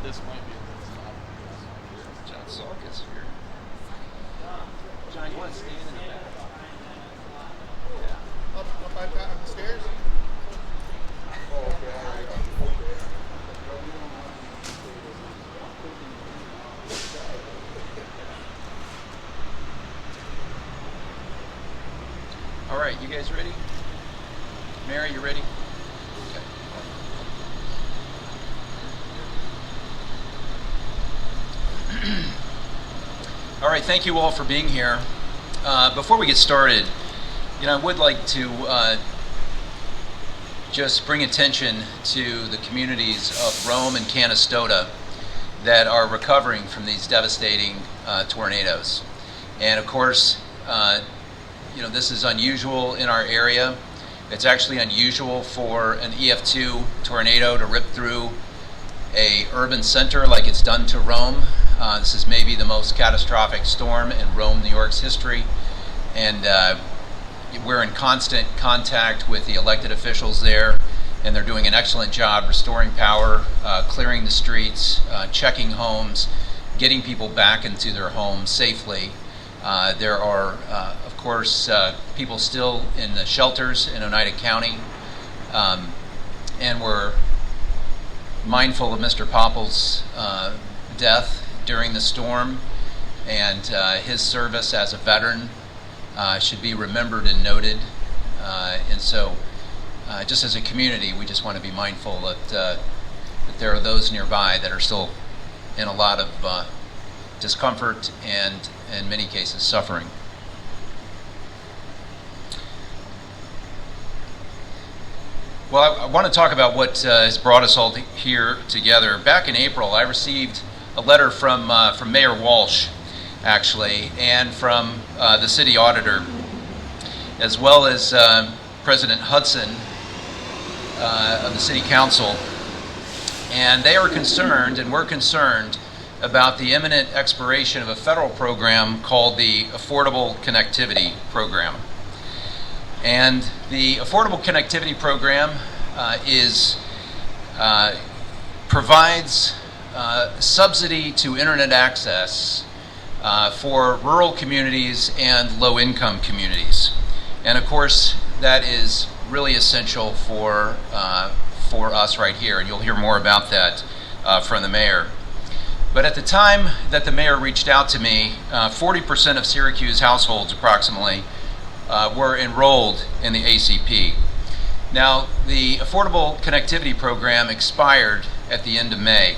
This might be a good stop. John Salk is here. John, you want to stand in the back? Yeah. Up the stairs? All right, you guys ready? Mary, you ready? Okay. All right, thank you all for being here. Before we get started, I would like to just bring attention to the communities of Rome and Canastota that are recovering from these devastating tornadoes. And of course, this is unusual in our area. It's actually unusual for an EF2 tornado to rip through a urban center like it's done to Rome. This is maybe the most catastrophic storm in Rome, New York's history. And we're in constant contact with the elected officials there, and they're doing an excellent job restoring power, clearing the streets, checking homes, getting people back into their homes safely. There are, of course, people still in the shelters in Oneida County, and we're mindful of Mr. Popple's death during the storm, and his service as a veteran should be remembered and noted. And so, just as a community, we just want to be mindful that there are those nearby that are still in a lot of discomfort and, in many cases, suffering. Well, I want to talk about what has brought us all here together. Back in April, I received a letter from Mayor Walsh, actually, and from the city auditor, as well as President Hudson of the City Council. And they are concerned, and we're concerned, about the imminent expiration of a federal program called the Affordable Connectivity Program. And the Affordable Connectivity Program provides subsidy to internet access for rural communities and low-income communities. And of course, that is really essential for us right here, and you'll hear more about that from the mayor. But at the time that the mayor reached out to me, 40% of Syracuse households approximately were enrolled in the ACP. Now, the Affordable Connectivity Program expired at the end of May.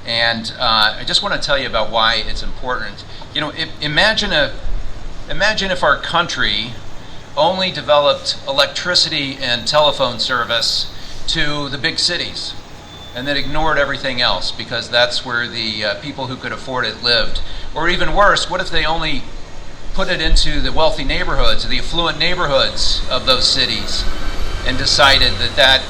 And I just want to tell you about why it's important. Imagine if our country only developed electricity and telephone service to the big cities, and then ignored everything else because that's where the people who could afford it lived. Or even worse, what if they only put it into the wealthy neighborhoods, the affluent neighborhoods of those cities, and decided that that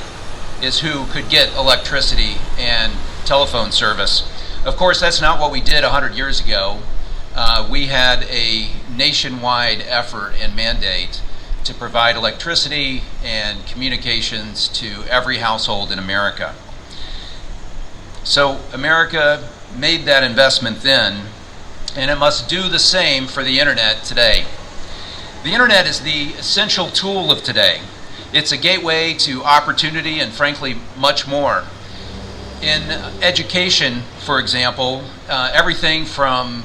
is who could get electricity and telephone service? Of course, that's not what we did 100 years ago. We had a nationwide effort and mandate to provide electricity and communications to every household in America. So America made that investment then, and it must do the same for the internet today. The internet is the essential tool of today. It's a gateway to opportunity and, frankly, much more. In education, for example, everything from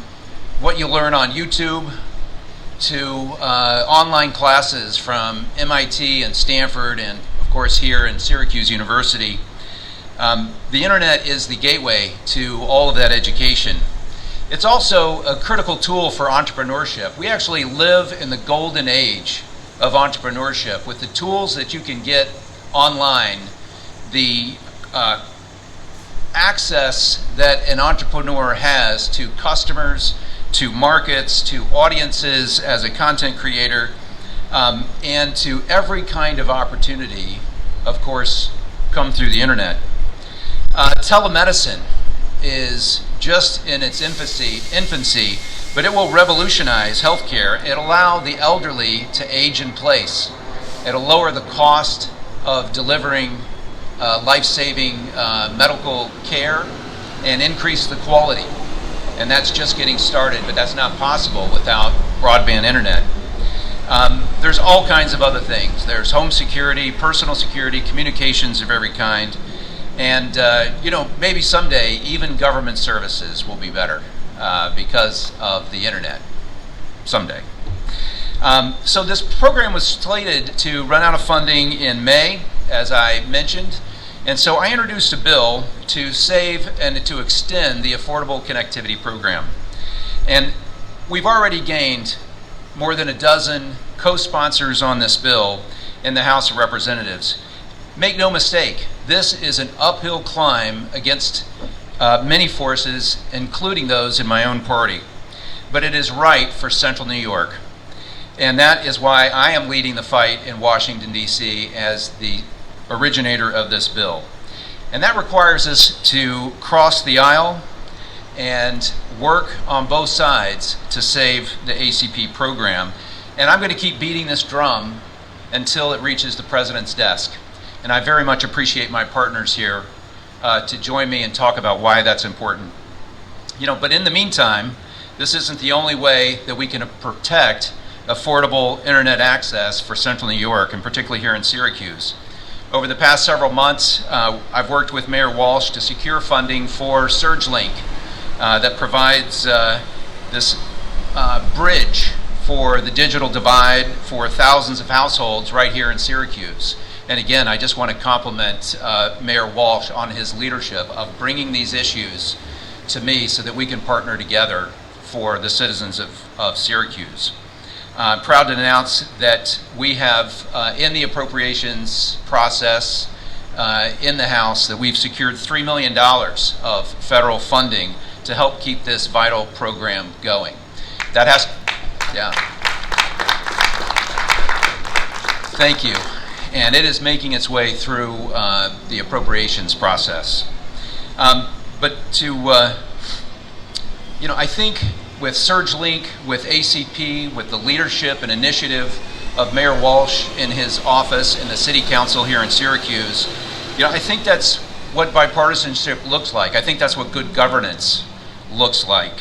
what you learn on YouTube to online classes from MIT and Stanford and, of course, here in Syracuse University. The internet is the gateway to all of that education. It's also a critical tool for entrepreneurship. We actually live in the golden age of entrepreneurship with the tools that you can get online, the access that an entrepreneur has to customers, to markets, to audiences as a content creator, and to every kind of opportunity, of course, come through the internet. Telemedicine is just in its infancy, but it will revolutionize healthcare. It'll allow the elderly to age in place. It'll lower the cost of delivering life-saving medical care, and increase the quality. And that's just getting started, but that's not possible without broadband internet. There's all kinds of other things. There's home security, personal security, communications of every kind, and maybe someday even government services will be better because of the internet. Someday. So this program was slated to run out of funding in May, as I mentioned, and so I introduced a bill to save and to extend the Affordable Connectivity Program. And we've already gained more than a dozen co-sponsors on this bill in the House of Representatives. Make no mistake, this is an uphill climb against many forces, including those in my own party. But it is right for Central New York. And that is why I am leading the fight in Washington, D.C. as the originator of this bill. And that requires us to cross the aisle and work on both sides to save the ACP program. And I'm going to keep beating this drum until it reaches the President's desk. And I very much appreciate my partners here to join me and talk about why that's important. But in the meantime, this isn't the only way that we can protect affordable internet access for Central New York, and particularly here in Syracuse. Over the past several months, I've worked with Mayor Walsh to secure funding for SurgeLink that provides this bridge for the digital divide for thousands of households right here in Syracuse. And again, I just want to compliment Mayor Walsh on his leadership of bringing these issues to me so that we can partner together for the citizens of Syracuse. I'm proud to announce that we have, in the appropriations process in the House, that we've secured $3 million of federal funding to help keep this vital program going. That has, yeah. Thank you. And it is making its way through the appropriations process. But I think with SurgeLink, with ACP, with the leadership and initiative of Mayor Walsh in his office and the City Council here in Syracuse, I think that's what bipartisanship looks like. I think that's what good governance looks like.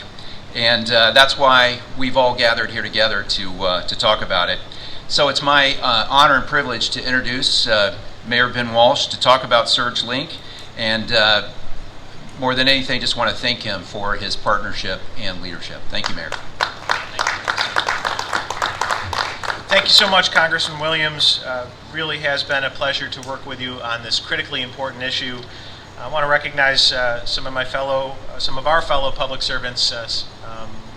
And that's why we've all gathered here together to talk about it. So it's my honor and privilege to introduce Mayor Ben Walsh to talk about SurgeLink, and more than anything, just want to thank him for his partnership and leadership. Thank you, Mayor. Thank you so much, Congressman Williams. Really has been a pleasure to work with you on this critically important issue. I want to recognize some of our fellow public servants,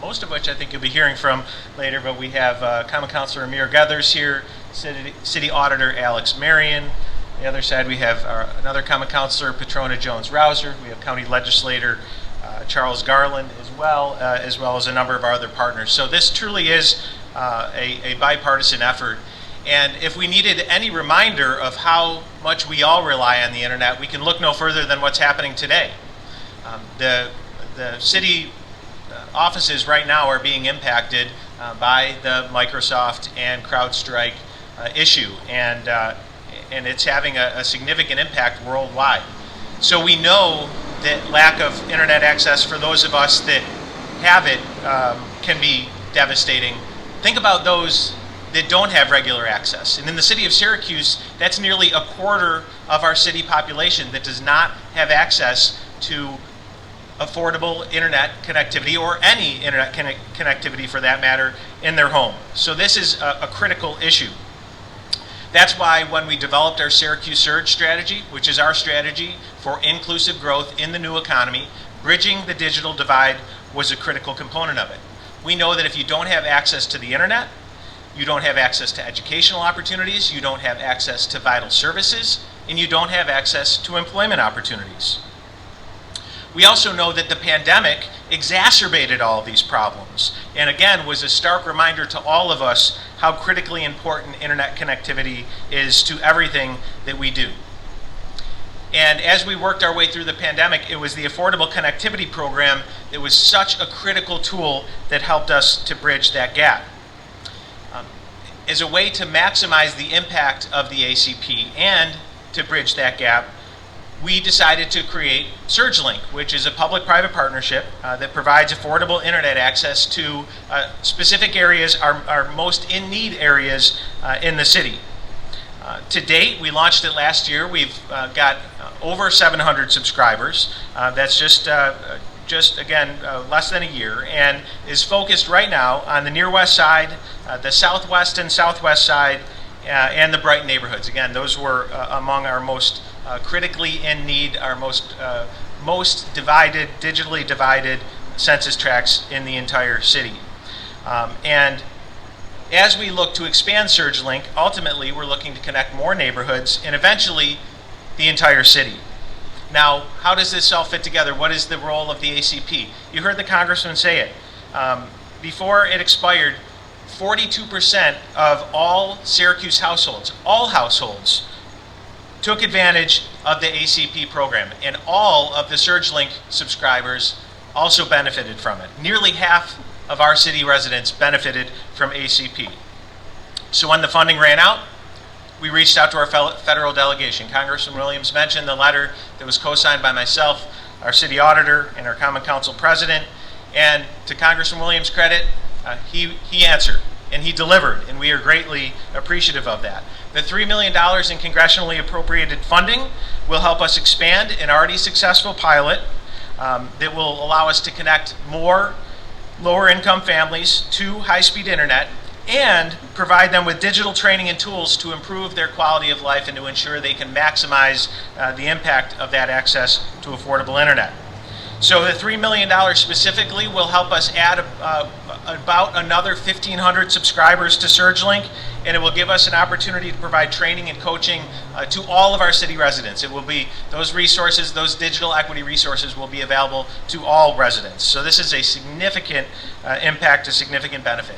most of which I think you'll be hearing from later, but we have Common Councilor Amir Gethers here, City Auditor Alex Marion. On the other side, we have another Common Councilor, Patrona Jones-Rouser. We have County Legislator Charles Garland as well as a number of our other partners. So this truly is a bipartisan effort. And if we needed any reminder of how much we all rely on the internet, we can look no further than what's happening today. The city offices right now are being impacted by the Microsoft and CrowdStrike issue, and it's having a significant impact worldwide. So we know that lack of internet access for those of us that have it can be devastating. Think about those that don't have regular access. And in the city of Syracuse, that's nearly a quarter of our city population that does not have access to affordable internet connectivity, or any internet connectivity for that matter, in their home. So this is a critical issue. That's why when we developed our Syracuse Surge strategy, which is our strategy for inclusive growth in the new economy, bridging the digital divide was a critical component of it. We know that if you don't have access to the internet, you don't have access to educational opportunities, you don't have access to vital services, and you don't have access to employment opportunities. We also know that the pandemic exacerbated all of these problems, and again was a stark reminder to all of us how critically important internet connectivity is to everything that we do. And as we worked our way through the pandemic, it was the Affordable Connectivity Program that was such a critical tool that helped us to bridge that gap. As a way to maximize the impact of the ACP and to bridge that gap, we decided to create SurgeLink, which is a public-private partnership that provides affordable internet access to specific areas, our most in-need areas in the city. To date, we launched it last year. We've got over 700 subscribers. That's just again, less than a year, and is focused right now on the near west side, the southwest and southwest side, and the Brighton neighborhoods. Again, those were among our most critically in need, our most divided, digitally divided census tracts in the entire city. And as we look to expand SurgeLink, ultimately we're looking to connect more neighborhoods and eventually the entire city. Now, how does this all fit together? What is the role of the ACP? You heard the congressman say it. Before it expired, 42% of all Syracuse households, all households, took advantage of the ACP program, and all of the SurgeLink subscribers also benefited from it. Nearly half of our city residents benefited from ACP. So when the funding ran out, we reached out to our federal delegation. Congressman Williams mentioned the letter that was co-signed by myself, our city auditor, and our Common Council president. And to Congressman Williams' credit, he answered and he delivered, and we are greatly appreciative of that. The $3 million in congressionally appropriated funding will help us expand an already successful pilot that will allow us to connect more lower-income families to high-speed internet and provide them with digital training and tools to improve their quality of life and to ensure they can maximize the impact of that access to affordable internet. So the $3 million specifically will help us add about another 1,500 subscribers to SurgeLink, and it will give us an opportunity to provide training and coaching to all of our city residents. It will be, those resources, those digital equity resources will be available to all residents. So this is a significant impact, a significant benefit.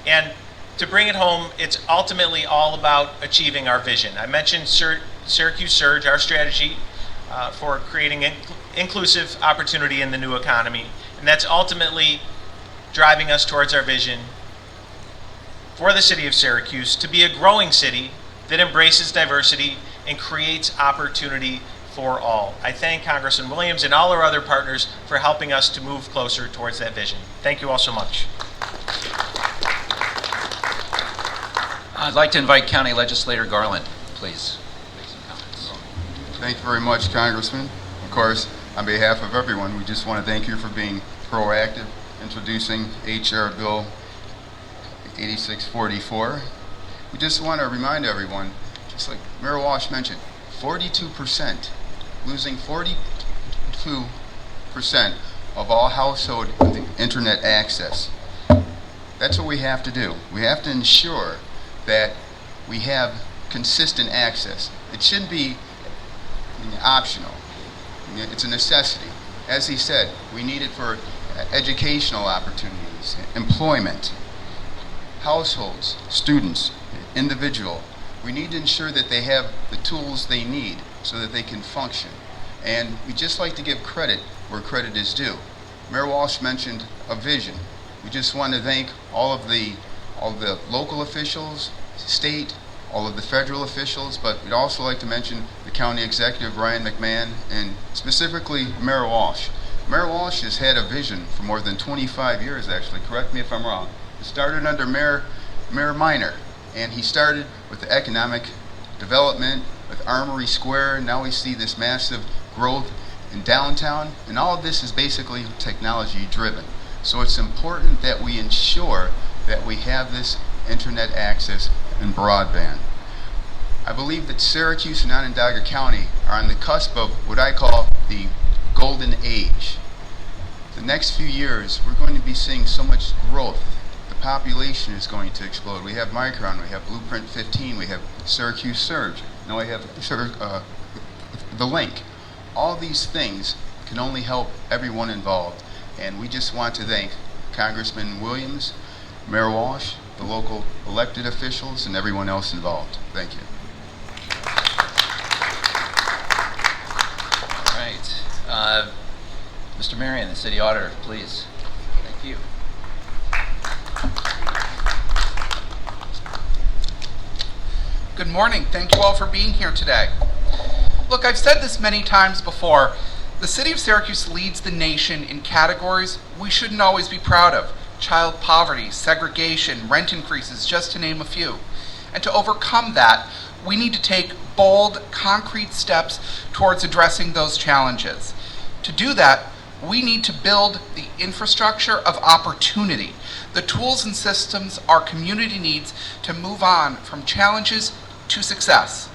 And to bring it home, it's ultimately all about achieving our vision. I mentioned Syracuse Surge, our strategy for creating inclusive opportunity in the new economy. And that's ultimately driving us towards our vision for the city of Syracuse to be a growing city that embraces diversity and creates opportunity for all. I thank Congressman Williams and all our other partners for helping us to move closer towards that vision. Thank you all so much. I'd like to invite County Legislator Garland, please. Make some comments. Thank you very much, Congressman. Of course, on behalf of everyone, we just want to thank you for being proactive, introducing H.R. Bill 8644. We just want to remind everyone, just like Mayor Walsh mentioned, 42%, losing 42% of all household internet access. That's what we have to do. We have to ensure that we have consistent access. It shouldn't be optional. It's a necessity. As he said, we need it for educational opportunities, employment, households, students, individual. We need to ensure that they have the tools they need so that they can function. And we just like to give credit where credit is due. Mayor Walsh mentioned a vision. We just want to thank all of the local officials, state, all of the federal officials, but we'd also like to mention the county executive, Ryan McMahon, and specifically Mayor Walsh. Mayor Walsh has had a vision for more than 25 years, actually. Correct me if I'm wrong. It started under Mayor Minor, and he started with the economic development with Armory Square. Now we see this massive growth in downtown, and all of this is basically technology driven. So it's important that we ensure that we have this internet access and broadband. I believe that Syracuse and Onondaga County are on the cusp of what I call the golden age. The next few years, we're going to be seeing so much growth. The population is going to explode. We have Micron, we have Blueprint 15, we have Syracuse Surge, now we have the Link. All these things can only help everyone involved. And we just want to thank Congressman Williams, Mayor Walsh, the local elected officials, and everyone else involved. Thank you. All right. Mr. Marion, the city auditor, please. Thank you. Good morning. Thank you all for being here today. Look, I've said this many times before. The city of Syracuse leads the nation in categories we shouldn't always be proud of. Child poverty, segregation, rent increases, just to name a few. And to overcome that, we need to take bold, concrete steps towards addressing those challenges. To do that, we need to build the infrastructure of opportunity, the tools and systems our community needs to move on from challenges to success.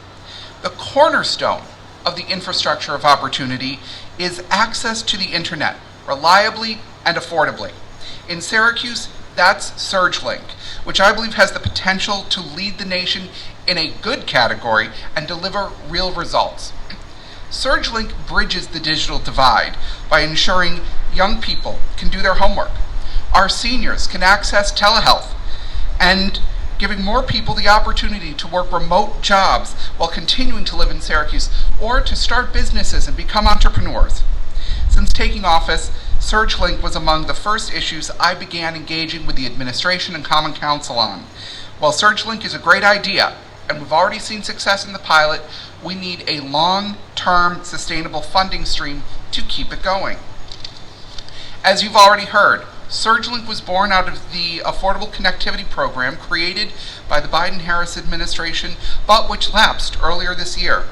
The cornerstone of the infrastructure of opportunity is access to the internet, reliably and affordably. In Syracuse, that's SurgeLink, which I believe has the potential to lead the nation in a good category and deliver real results. SurgeLink bridges the digital divide by ensuring young people can do their homework. Our seniors can access telehealth and giving more people the opportunity to work remote jobs while continuing to live in Syracuse or to start businesses and become entrepreneurs. Since taking office, SurgeLink was among the first issues I began engaging with the administration and Common Council on. While SurgeLink is a great idea, and we've already seen success in the pilot, we need a long-term sustainable funding stream to keep it going. As you've already heard, SurgeLink was born out of the Affordable Connectivity Program created by the Biden-Harris administration, but which lapsed earlier this year.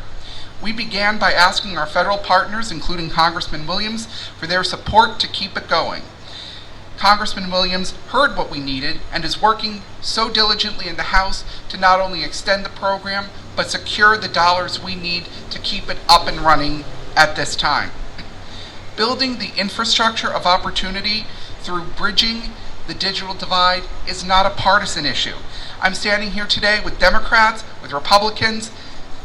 We began by asking our federal partners, including Congressman Williams, for their support to keep it going. Congressman Williams heard what we needed and is working so diligently in the House to not only extend the program, but secure the dollars we need to keep it up and running at this time. Building the infrastructure of opportunity through bridging the digital divide is not a partisan issue. I'm standing here today with Democrats, with Republicans,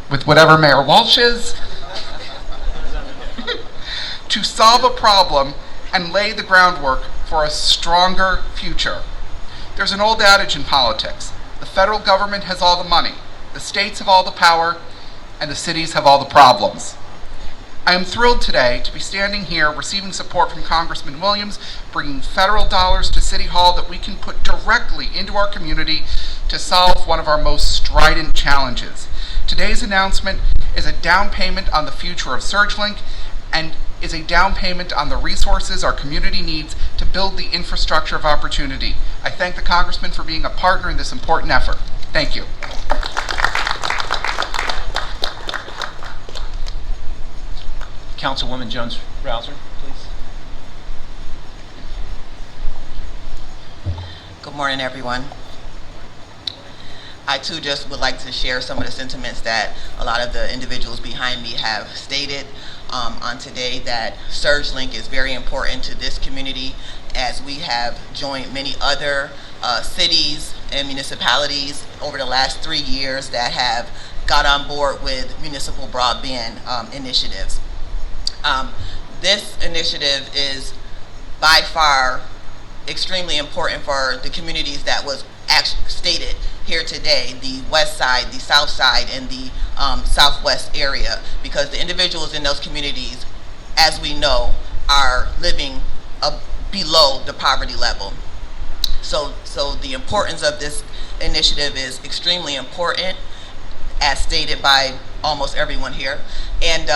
with whatever Mayor Walsh is, to solve a problem and lay the groundwork for a stronger future. There's an old adage in politics: the federal government has all the money, the states have all the power, and the cities have all the problems. I am thrilled today to be standing here receiving support from Congressman Williams, bringing federal dollars to City Hall that we can put directly into our community to solve one of our most strident challenges. Today's announcement is a down payment on the future of SurgeLink and is a down payment on the resources our community needs to build the infrastructure of opportunity. I thank the Congressman for being a partner in this important effort. Thank you. Councilwoman Jones-Rouser, please. Good morning, everyone. I too just would like to share some of the sentiments that a lot of the individuals behind me have stated on today, that SurgeLink is very important to this community, as we have joined many other cities and municipalities over the last 3 years that have got on board with municipal broadband initiatives. This initiative is by far extremely important for the communities that was actually stated here today, the west side, the south side, and the southwest area, because the individuals in those communities, as we know, are living below the poverty level. So the importance of this initiative is extremely important, as stated by almost everyone here. And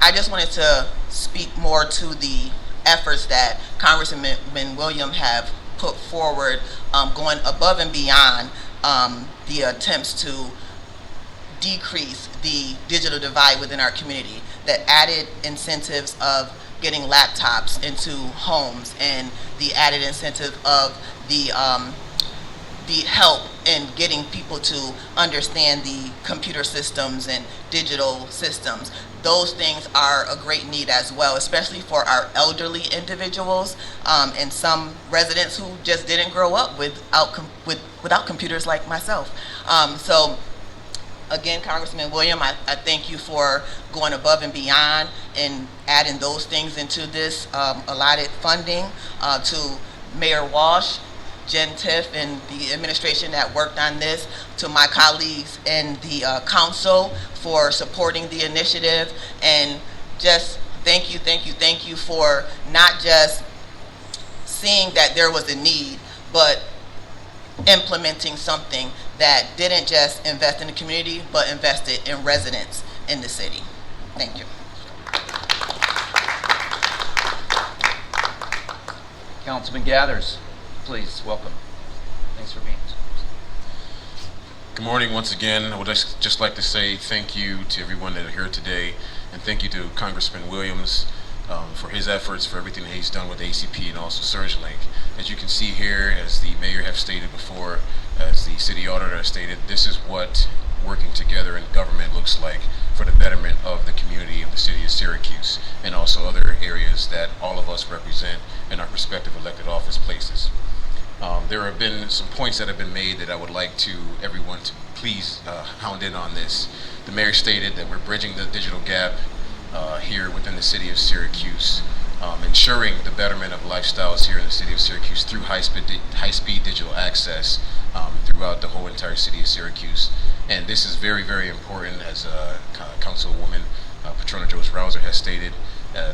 I just wanted to speak more to the efforts that Congressman Williams have put forward, going above and beyond the attempts to decrease the digital divide within our community, that added incentives of getting laptops into homes and the added incentive of the help in getting people to understand the computer systems and digital systems. Those things are a great need as well, especially for our elderly individuals and some residents who just didn't grow up without computers like myself. So again, Congressman Williams, I thank you for going above and beyond and adding those things into this allotted funding. To Mayor Walsh, Jen Tiff, and the administration that worked on this, to my colleagues in the council for supporting the initiative, and just thank you for not just seeing that there was a need, but implementing something that didn't just invest in the community, but invested in residents in the city. Thank you. Councilman Gathers, please, welcome. Thanks for being here. Good morning once again. I would just like to say thank you to everyone that are here today, and thank you to Congressman Williams for his efforts, for everything that he's done with ACP and also SurgeLink. As you can see here, as the mayor have stated before, as the city auditor has stated, this is what working together in government looks like for the betterment of the community of the city of Syracuse and also other areas that all of us represent in our respective elected office places. There have been some points that have been made that I would like to everyone to please hound in on this. The mayor stated that we're bridging the digital gap here within the city of Syracuse, ensuring the betterment of lifestyles here in the city of Syracuse through high-speed digital access throughout the whole entire city of Syracuse. And this is very, very important, as Councilwoman Patrona Jones-Rouser has stated.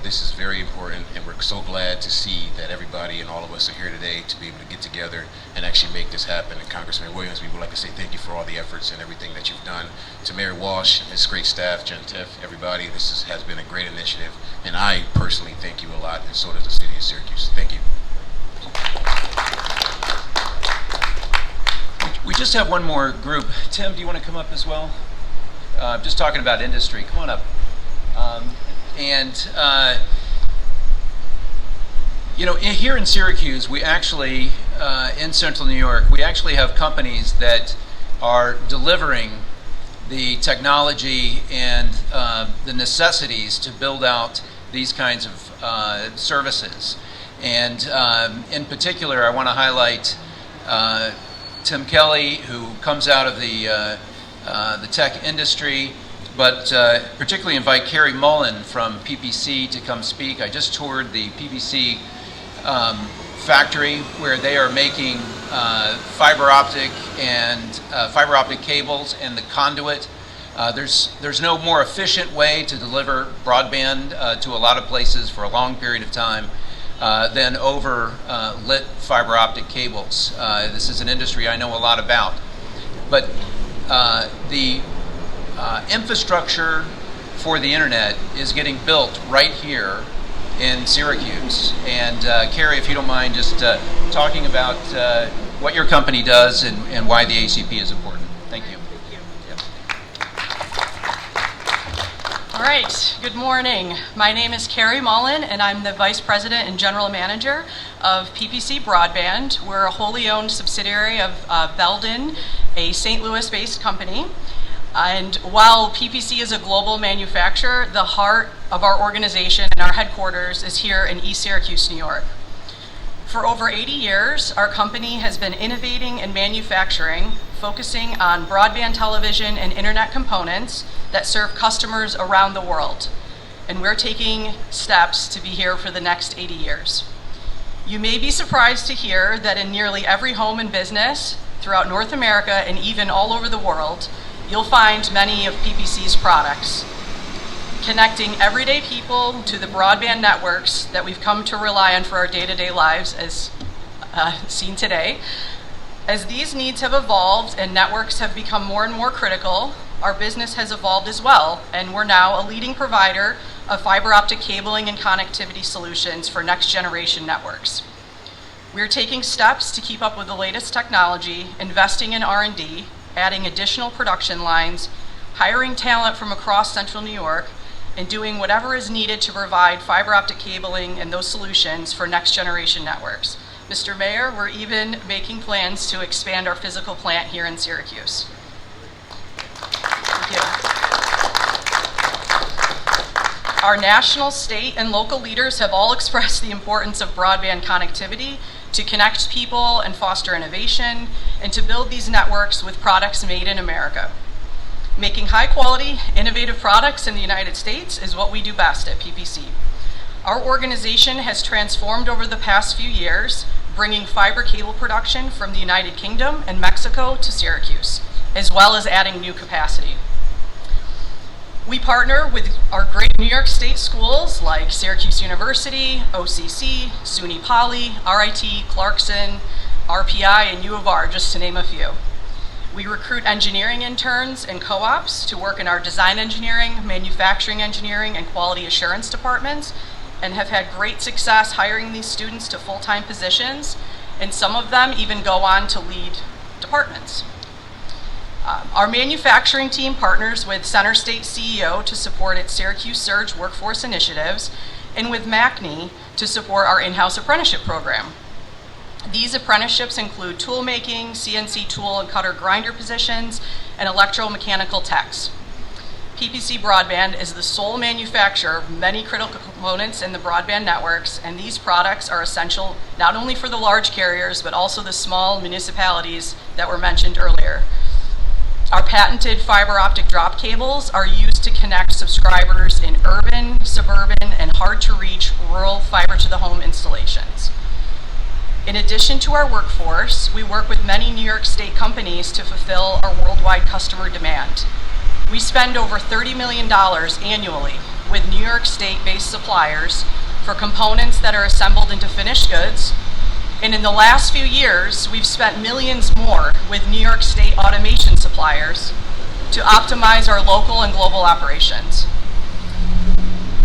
This is very important, and we're so glad to see that everybody and all of us are here today to be able to get together and actually make this happen. And Congressman Williams, we would like to say thank you for all the efforts and everything that you've done. To Mayor Walsh and his great staff, Jen Tiff, everybody, this has been a great initiative, and I personally thank you a lot, and so does the city of Syracuse. Thank you. We just have one more group. Tim, do you want to come up as well? Just talking about industry. Come on up. Here in Syracuse, we actually, in central New York, we actually have companies that are delivering the technology and the necessities to build out these kinds of services. And in particular, I want to highlight Tim Kelly, who comes out of the tech industry, but particularly invite Carrie Mullen from PPC to come speak. I just toured the PPC factory where they are making fiber optic cables and the conduit. There's no more efficient way to deliver broadband to a lot of places for a long period of time than over lit fiber optic cables. This is an industry I know a lot about. But the infrastructure for the internet is getting built right here in Syracuse. And Carrie, if you don't mind just talking about what your company does and why the ACP is important. Thank you. All right, good morning. My name is Carrie Mullen, and I'm the Vice President and General Manager of PPC Broadband. We're a wholly owned subsidiary of Belden, a St. Louis-based company. And while PPC is a global manufacturer, the heart of our organization and our headquarters is here in East Syracuse, New York. For over 80 years, our company has been innovating and manufacturing, focusing on broadband television and internet components that serve customers around the world. And we're taking steps to be here for the next 80 years. You may be surprised to hear that in nearly every home and business throughout North America and even all over the world, you'll find many of PPC's products, connecting everyday people to the broadband networks that we've come to rely on for our day-to-day lives, as seen today. As these needs have evolved and networks have become more and more critical, our business has evolved as well, and we're now a leading provider of fiber optic cabling and connectivity solutions for next-generation networks. We're taking steps to keep up with the latest technology, investing in R&D, adding additional production lines, hiring talent from across central New York, and doing whatever is needed to provide fiber optic cabling and those solutions for next generation networks. Mr. Mayor, we're even making plans to expand our physical plant here in Syracuse. Thank you. Our national, state, and local leaders have all expressed the importance of broadband connectivity to connect people and foster innovation, and to build these networks with products made in America. Making high-quality, innovative products in the United States is what we do best at PPC. Our organization has transformed over the past few years, bringing fiber cable production from the United Kingdom and Mexico to Syracuse, as well as adding new capacity. We partner with our great New York State schools like Syracuse University, OCC, SUNY Poly, RIT, Clarkson, RPI, and U of R, just to name a few. We recruit engineering interns and co-ops to work in our design engineering, manufacturing engineering, and quality assurance departments, and have had great success hiring these students to full-time positions, and some of them even go on to lead departments. Our manufacturing team partners with Center State CEO to support its Syracuse Surge workforce initiatives, and with MACNY to support our in-house apprenticeship program. These apprenticeships include tool making, CNC tool and cutter grinder positions, and electromechanical techs. PPC Broadband is the sole manufacturer of many critical components in the broadband networks, and these products are essential not only for the large carriers, but also the small municipalities that were mentioned earlier. Our patented fiber optic drop cables are used to connect subscribers in urban, suburban, and hard-to-reach rural fiber-to-the-home installations. In addition to our workforce, we work with many New York State companies to fulfill our worldwide customer demand. We spend over $30 million annually with New York State-based suppliers for components that are assembled into finished goods. And in the last few years, we've spent millions more with New York State automation suppliers to optimize our local and global operations.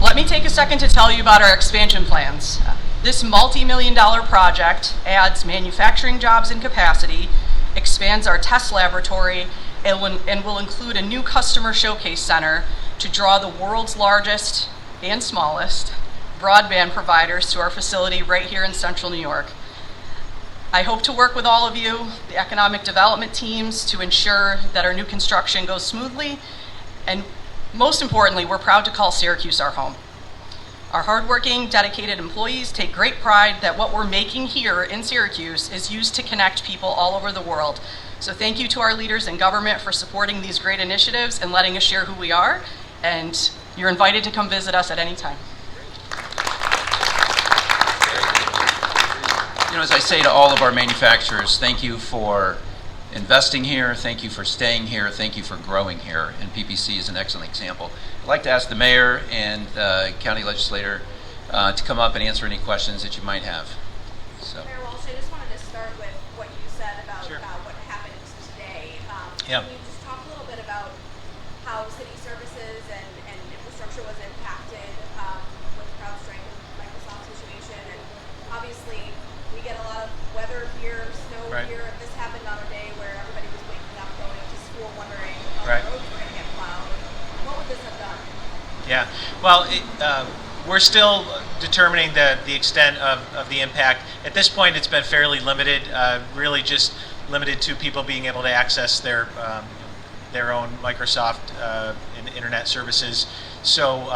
Let me take a second to tell you about our expansion plans. This multi-million-dollar project adds manufacturing jobs and capacity, expands our test laboratory, and will include a new customer showcase center to draw the world's largest and smallest broadband providers to our facility right here in central New York. I hope to work with all of you, the economic development teams, to ensure that our new construction goes smoothly, and most importantly, we're proud to call Syracuse our home. Our hardworking, dedicated employees take great pride that what we're making here in Syracuse is used to connect people all over the world. So thank you to our leaders in government for supporting these great initiatives and letting us share who we are, and you're invited to come visit us at any time. You know, as I say to all of our manufacturers, thank you for investing here, thank you for staying here, thank you for growing here, and PPC is an excellent example. I'd like to ask the mayor and county legislator to come up and answer any questions that you might have. So. Mayor Walsh, I just wanted to start with what you said about what happened today. Yeah. Can you just talk a little bit about how city services and infrastructure was impacted with CrowdStrike and Microsoft situation? And obviously, we get a lot of weather here, snow here. If this happened on a day where everybody was waking up, going to school, wondering how the roads were going to get plowed, what would this have done? Yeah, well, we're still determining the extent of the impact. At this point, it's been fairly limited, really just limited to people being able to access their own Microsoft internet services. So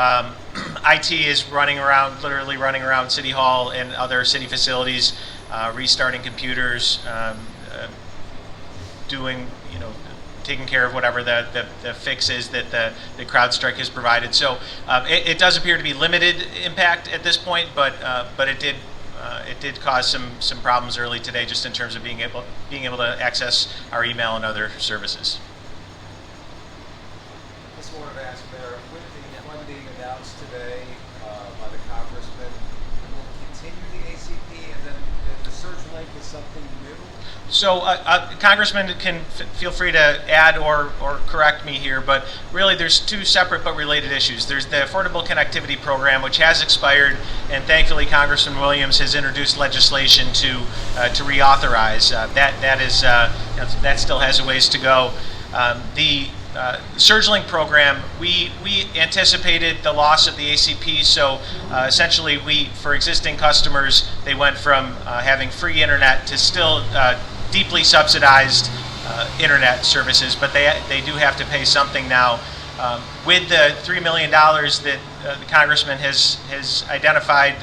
IT is literally running around City Hall and other city facilities, restarting computers, taking care of whatever the fix is that the CrowdStrike has provided. So it does appear to be limited impact at this point, but it did cause some problems early today, just in terms of being able to access our email and other services. Just wanted to ask, Mayor, with the funding announced today by the congressman, will we continue the ACP, and then the SurgeLink is something new? So Congressman can feel free to add or correct me here, but really there's two separate but related issues. There's the Affordable Connectivity Program, which has expired, and thankfully Congressman Williams has introduced legislation to reauthorize. That still has a ways to go. The SurgeLink program, we anticipated the loss of the ACP, so essentially for existing customers, they went from having free internet to still deeply subsidized internet services, but they do have to pay something now. With the $3 million that the congressman has identified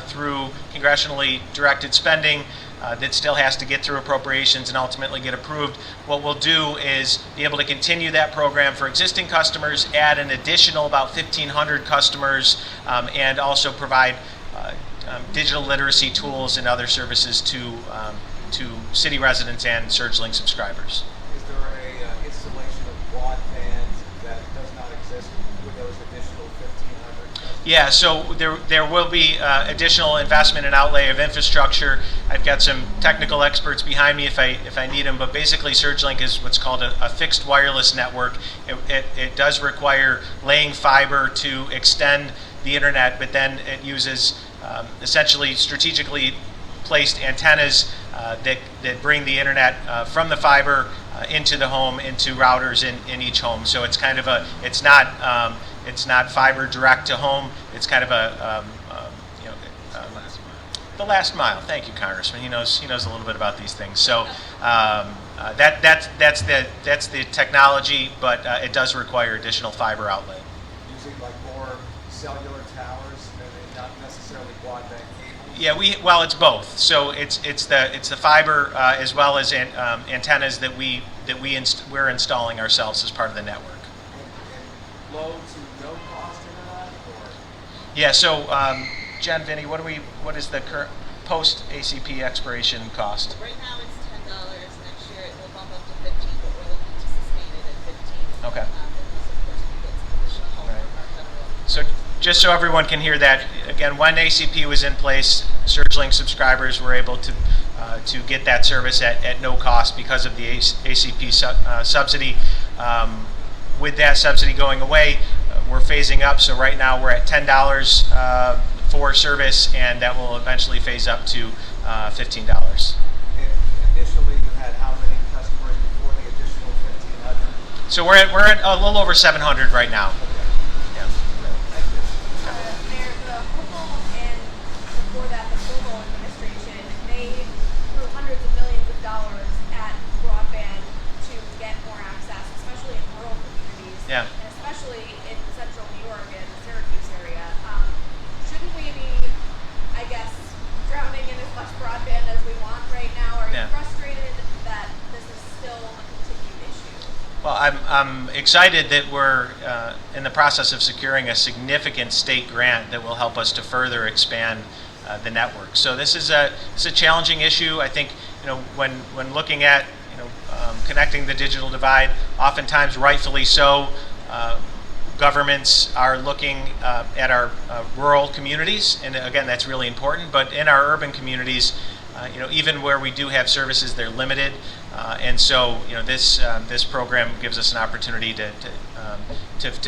through congressionally directed spending, that still has to get through appropriations and ultimately get approved. What we'll do is be able to continue that program for existing customers, add an additional about 1,500 customers, and also provide digital literacy tools and other services to city residents and SurgeLink subscribers. Is there a installation of broadband that does not exist with those additional 1,500 customers? Yeah, so there will be additional investment and outlay of infrastructure. I've got some technical experts behind me if I need them, but basically SurgeLink is what's called a fixed wireless network. It does require laying fiber to extend the internet, but then it uses essentially strategically placed antennas that bring the internet from the fiber into the home, into routers in each home. So it's kind of it's not fiber direct to home. It's kind of the last mile. Thank you, Congressman. He knows a little bit about these things. So that's the technology, but it does require additional fiber outlay. Using like more cellular towers and not necessarily broadband cables. Yeah, well, it's both. So it's the fiber as well as antennas that we're installing ourselves as part of the network. And low to no cost internet, or? Yeah. So Jen, Vinny, what is the current post ACP expiration cost? Right now it's $10. Next year it will bump up to $15, but we're looking to sustain it at $15. Okay. Unless of course we get some additional help Right. from our federal. So just so everyone can hear that, again, when ACP was in place, SurgeLink subscribers were able to get that service at no cost because of the ACP subsidy. With that subsidy going away, we're phasing up. So right now we're at $10 for service, and that will eventually phase up to $15. And initially you had how many customers before the additional 1,500? So we're at a little over 700 right now. Yeah. Mayor, the Hochul and before that the Cuomo administration, they threw hundreds of millions of dollars at broadband to get more access, especially in rural communities, Yeah. and especially in central New York and the Syracuse area. Shouldn't we be, I guess, drowning in as much broadband as we want right now? Are you Yeah. frustrated that this is still a continued issue? Well, I'm excited that we're in the process of securing a significant state grant that will help us to further expand the network. So this is a challenging issue. I think when looking at connecting the digital divide, oftentimes rightfully so, governments are looking at our rural communities, and again that's really important. But in our urban communities, even where we do have services, they're limited. And so, this program gives us an opportunity to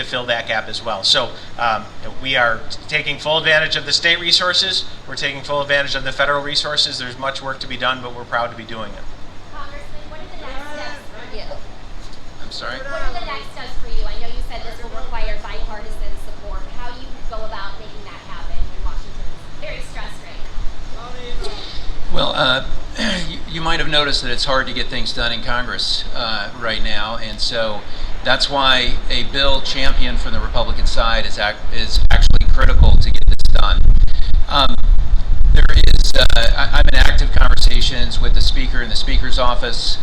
fill that gap as well. So, we are taking full advantage of the state resources. We're taking full advantage of the federal resources. There's much work to be done, but we're proud to be doing it. Congressman, what are the next steps for you? I'm sorry? What are the next steps for you? I know you said this will require bipartisan support. How do you go about making that happen when Washington is very stressed right now? Well, you might have noticed that it's hard to get things done in Congress right now, and so that's why a bill championed from the Republican side is actually critical to get this done. I'm in active conversations with the Speaker and the Speaker's office,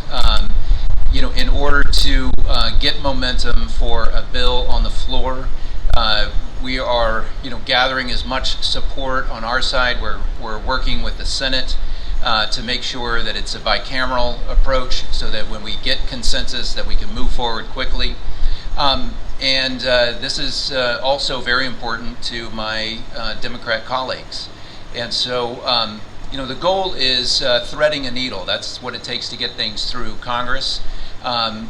in order to get momentum for a bill on the floor. We are, gathering as much support on our side. We're working with the Senate to make sure that it's a bicameral approach, so that when we get consensus, that we can move forward quickly. And this is also very important to my Democrat colleagues. And so, the goal is threading a needle. That's what it takes to get things through Congress.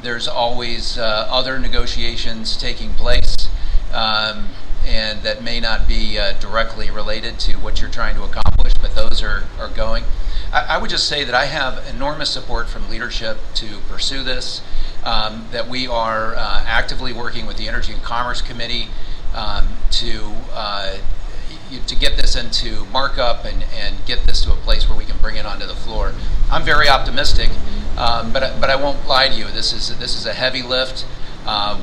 There's always other negotiations taking place, and that may not be directly related to what you're trying to accomplish, but those are going. I would just say that I have enormous support from leadership to pursue this, that we are actively working with the Energy and Commerce Committee to get this into markup and get this to a place where we can bring it onto the floor. I'm very optimistic, but I won't lie to you. This is a heavy lift.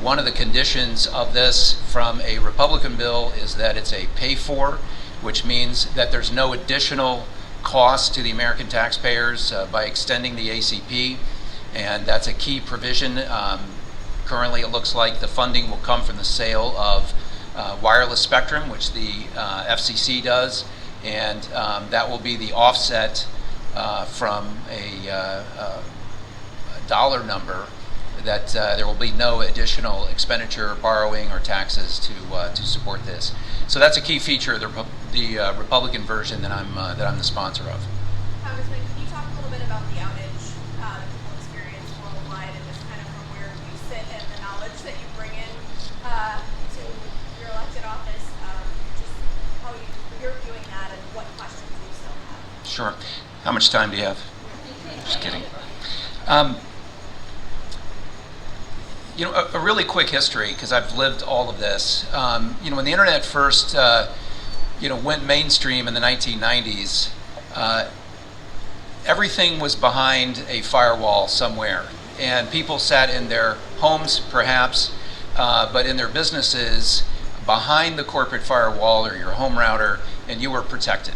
One of the conditions of this from a Republican bill is that it's a pay-for, which means that there's no additional cost to the American taxpayers by extending the ACP, and that's a key provision. Currently, it looks like the funding will come from the sale of wireless spectrum, which the FCC does, and that will be the offset from a dollar number that there will be no additional expenditure, borrowing, or taxes to support this. So that's a key feature of the Republican version that I'm the sponsor of. Congressman, can you talk a little bit about the outage that people experience worldwide, and just kind of from where you sit and the knowledge that you bring in to your elected office, just how you're viewing that and what questions you still have? Sure. How much time do you have? Just kidding. You know, a really quick history, because I've lived all of this. You know, when the internet first, went mainstream in the 1990s, everything was behind a firewall somewhere. And people sat in their homes, perhaps, but in their businesses, behind the corporate firewall or your home router, and you were protected.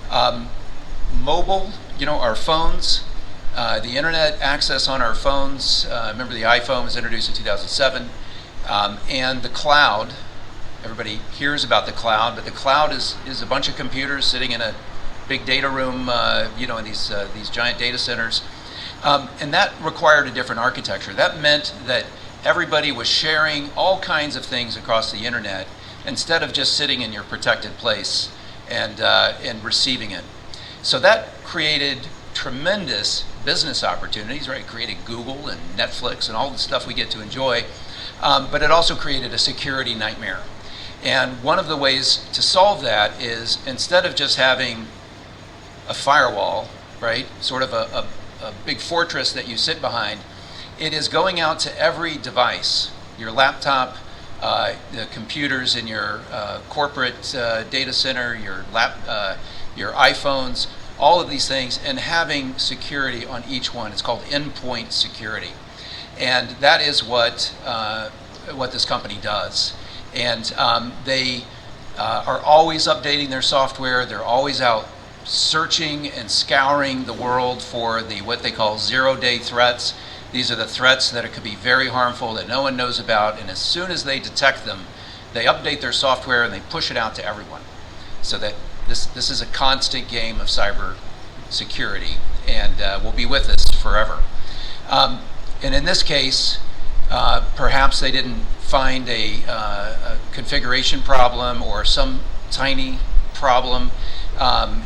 Mobile, our phones, the internet access on our phones, remember the iPhone was introduced in 2007, and the cloud. Everybody hears about the cloud, but the cloud is a bunch of computers sitting in a big data room, in these giant data centers, and that required a different architecture. That meant that everybody was sharing all kinds of things across the internet instead of just sitting in your protected place and receiving it. So that created tremendous business opportunities, right? It created Google and Netflix and all the stuff we get to enjoy, but it also created a security nightmare. And one of the ways to solve that is, instead of just having a firewall, right, sort of a big fortress that you sit behind, it is going out to every device, your laptop, the computers in your corporate data center, your iPhones, all of these things, and having security on each one. It's called endpoint security, and that is what this company does. And they are always updating their software. They're always out searching and scouring the world for what they call zero-day threats. These are the threats that could be very harmful that no one knows about, and as soon as they detect them, they update their software and they push it out to everyone. So that this is a constant game of cyber security, and will be with us forever. And in this case, perhaps they didn't find a configuration problem or some tiny problem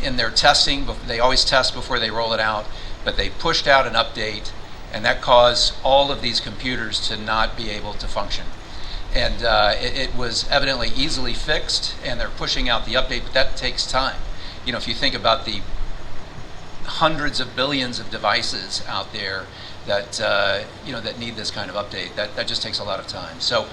in their testing. They always test before they roll it out, but they pushed out an update, and that caused all of these computers to not be able to function. And it was evidently easily fixed, and they're pushing out the update, but that takes time. If you think about the hundreds of billions of devices out there that that need this kind of update, that just takes a lot of time. So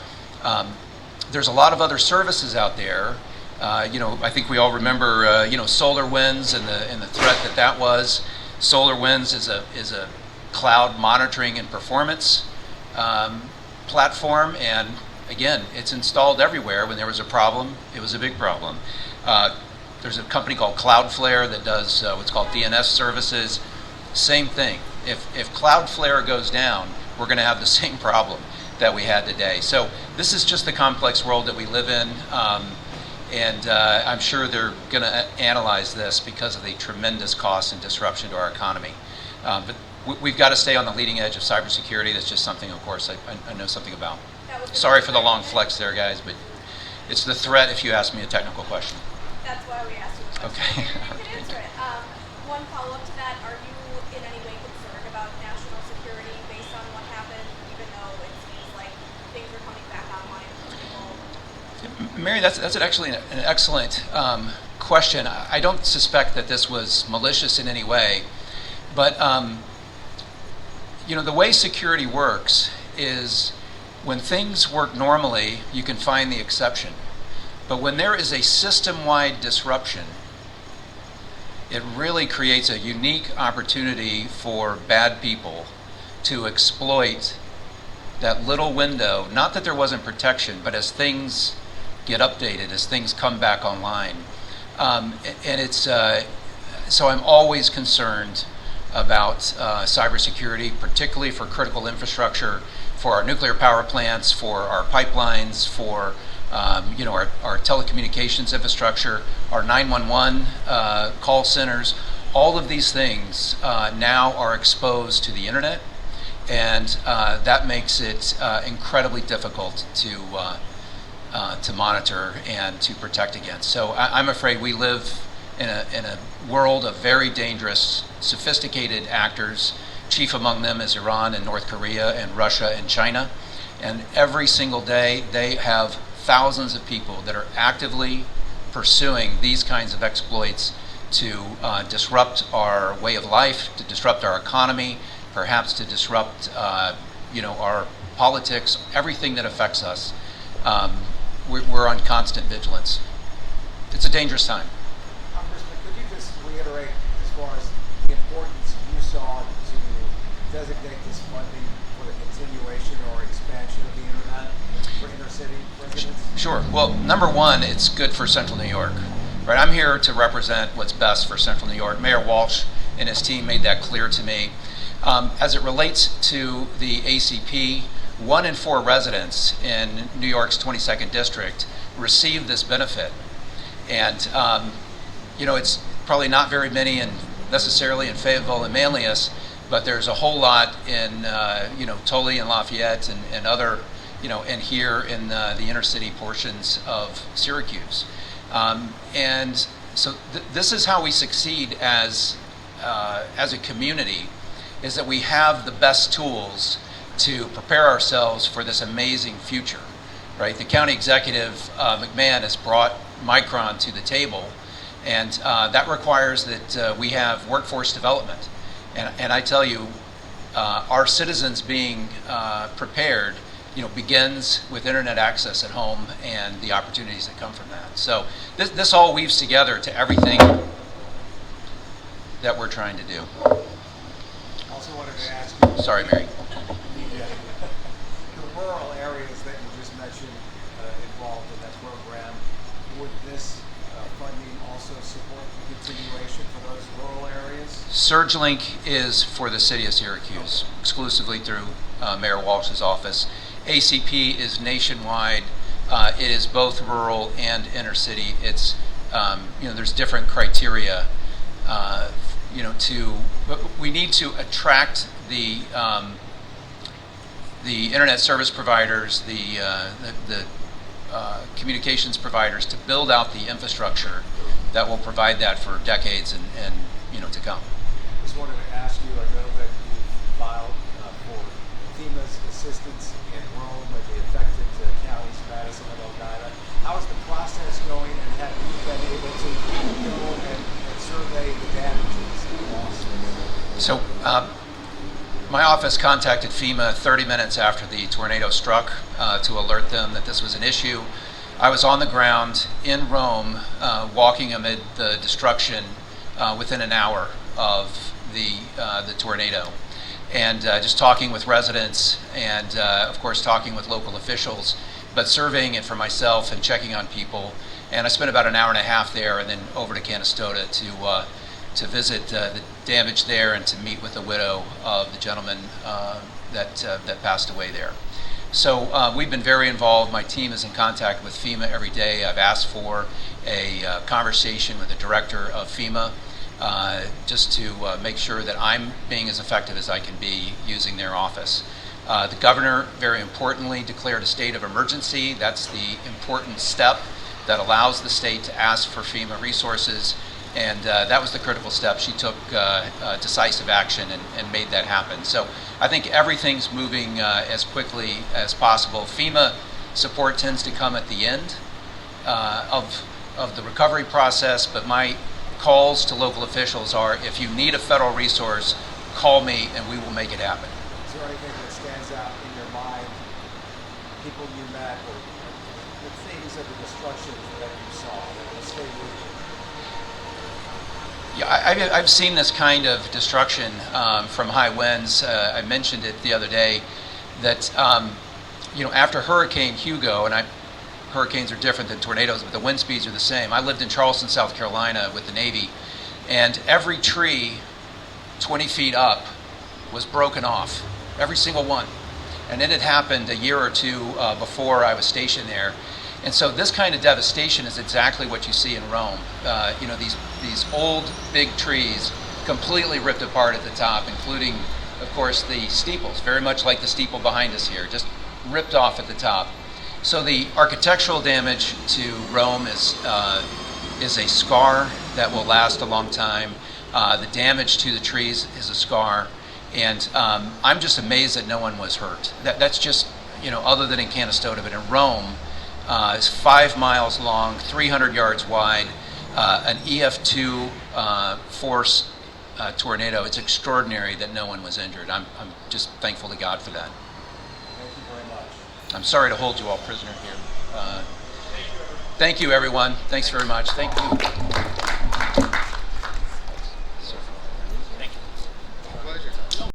there's a lot of other services out there. I think we all remember SolarWinds and the threat that was. SolarWinds is a cloud monitoring and performance platform, and again, it's installed everywhere. When there was a problem, it was a big problem. There's a company called Cloudflare that does what's called DNS services. Same thing. If Cloudflare goes down, we're going to have the same problem that we had today. So this is just the complex world that we live in, and I'm sure they're going to analyze this because of the tremendous cost and disruption to our economy. But we've got to stay on the leading edge of cybersecurity. That's just something, of course, I know something about. Sorry for the long flex there, guys, but it's the threat if you ask me a technical question. That's why we asked you a question. Okay. You can answer it. One follow-up to that, are you in any way concerned about national security based on what happened, even though it seems like things are coming back online for people? Mary, that's actually an excellent question. I don't suspect that this was malicious in any way, but the way security works is when things work normally, you can find the exception. But when there is a system-wide disruption, it really creates a unique opportunity for bad people to exploit that little window. Not that there wasn't protection, but as things get updated, as things come back online. And it's so I'm always concerned about cybersecurity, particularly for critical infrastructure, for our nuclear power plants, for our pipelines, for our telecommunications infrastructure, our 911 call centers. All of these things now are exposed to the internet, and that makes it incredibly difficult to monitor and to protect against. So I'm afraid we live in a world of very dangerous, sophisticated actors. Chief among them is Iran and North Korea and Russia and China. And every single day they have thousands of people that are actively pursuing these kinds of exploits to disrupt our way of life, to disrupt our economy, perhaps to disrupt our politics, everything that affects us. We're on constant vigilance. It's a dangerous time. Congressman, could you just reiterate as far as the importance you saw to designate this funding for the continuation or expansion of the internet for inner city residents? Sure. Well, number one, it's good for Central New York. Right? I'm here to represent what's best for Central New York. Mayor Walsh and his team made that clear to me. As it relates to the ACP, 1 in 4 residents in New York's 22nd district receive this benefit. And, it's probably not very many necessarily in Fayetteville and Manlius, but there's a whole lot in, Tully and Lafayette and other, and here in the inner city portions of Syracuse. And so this is how we succeed as a community, is that we have the best tools to prepare ourselves for this amazing future, right? The county executive, McMahon, has brought Micron to the table, and that requires that we have workforce development. And I tell you, our citizens being prepared, begins with internet access at home and the opportunities that come from that. So this all weaves together to everything that we're trying to do. Also wanted to ask you. Sorry, Mary. The rural areas that you just mentioned involved in that program, would this funding also support the continuation for those rural areas? SurgeLink is for the city of Syracuse, exclusively through Mayor Walsh's office. ACP is nationwide. It is both rural and inner city. It's there's different criteria. We need to attract the internet service providers, the communications providers, to build out the infrastructure that will provide that for decades and to come. Just wanted to ask you, I know that you filed for FEMA's assistance in Rome with the affected counties, Madison and Oneida. How is the process going, and have you been able to go and survey the damages and losses? So my office contacted FEMA 30 minutes after the tornado struck to alert them that this was an issue. I was on the ground in Rome, walking amid the destruction within an hour of the tornado, and just talking with residents and of course talking with local officials, but surveying it for myself and checking on people. And I spent about an hour and a half there, and then over to Canastota to visit the damage there and to meet with the widow of the gentleman that passed away there. So we've been very involved. My team is in contact with FEMA every day. I've asked for a conversation with the director of FEMA just to make sure that I'm being as effective as I can be using their office. The governor, very importantly, declared a state of emergency. That's the important step that allows the state to ask for FEMA resources. And that was the critical step. She took decisive action and made that happen. So I think everything's moving as quickly as possible. FEMA support tends to come at the end of the recovery process, but my calls to local officials are, if you need a federal resource, call me and we will make it happen. Is there anything that stands out in your mind, people you met, or the things of the destruction that you saw that will stay with you? Yeah, I've seen this kind of destruction from high winds. I mentioned it the other day that after Hurricane Hugo, and hurricanes are different than tornadoes, but the wind speeds are the same. I lived in Charleston, South Carolina with the Navy, and every tree 20 feet up was broken off, every single one. And it had happened a year or two before I was stationed there. And so this kind of devastation is exactly what you see in Rome. These old big trees completely ripped apart at the top, including of course, the steeples, very much like the steeple behind us here, just ripped off at the top. So the architectural damage to Rome is a scar that will last a long time. The damage to the trees is a scar. And I'm just amazed that no one was hurt. That's just, other than in Canastota, but in Rome, it's 5 miles long, 300 yards wide, an EF2 force tornado. It's extraordinary that no one was injured. I'm just thankful to God for that. Thank you very much. I'm sorry to hold you all prisoner here. Thank you, everyone. Thanks very much. Thank you.